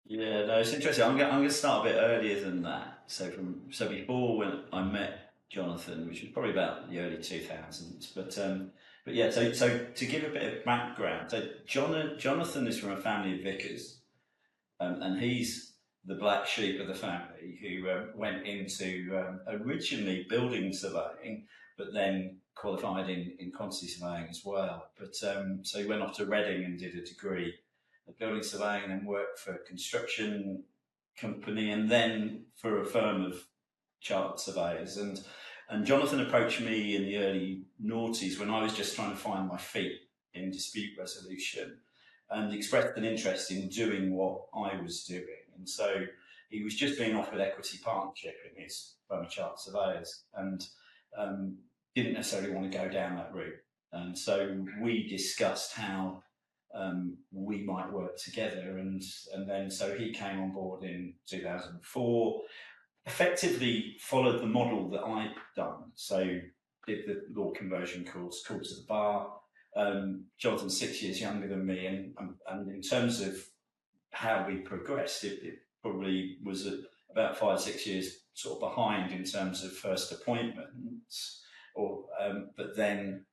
Yeah, no, it's interesting. I'm going to start a bit earlier than that. So before when I met Jonathan, which was probably about the early 2000s, but yeah. So to give a bit of background, so Jonathan is from a family of vicars, and he's the black sheep of the family who went into originally building surveying, but then qualified in quantity surveying as well. But so he went off to Reading and did a degree of building surveying, and then worked for a construction company, and then for a firm of chartered surveyors. And Jonathan approached me in the early noughties when I was just trying to find my feet in dispute resolution, and expressed an interest in doing what I was doing. And so he was just being offered equity partnership in his firm of chartered surveyors, and um, didn't necessarily want to go down that route. And so we discussed how we might work together, and then so he came on board in 2004, effectively followed the model that I'd done. So did the law conversion course, called to the bar. Jonathan's 6 years younger than me, and in terms of how we progressed, it probably was about 5 6 years sort of behind in terms of first appointments, or but then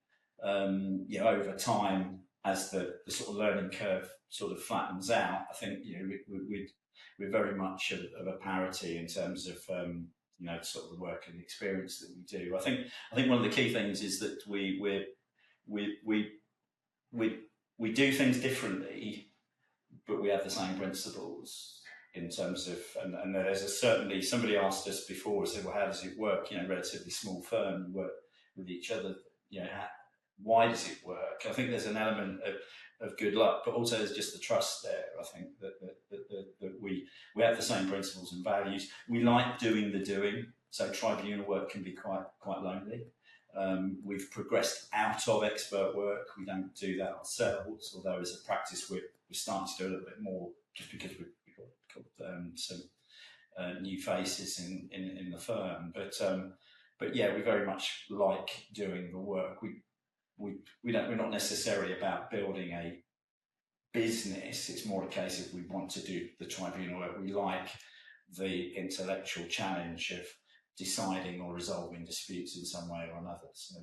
over time, as the sort of learning curve sort of flattens out, I think we're very much of a parity in terms of sort of the work and the experience that we do. I think one of the key things is that we do things differently, but we have the same principles in terms of, and there's certainly, somebody asked us before, said, well, how does it work? Relatively small firm, you work with each other, why does it work? I think there's an element of good luck, but also there's just the trust there. I think that we have the same principles and values. We like doing the doing, so tribunal work can be quite lonely. We've progressed out of expert work. We don't do that ourselves, although as a practice we're starting to do a little bit more, just because we've got some new faces in the firm. But yeah, we very much like doing the work. We're not necessarily about building a business. It's more a case of we want to do the tribunal work. We like the intellectual challenge of deciding or resolving disputes in some way or another. So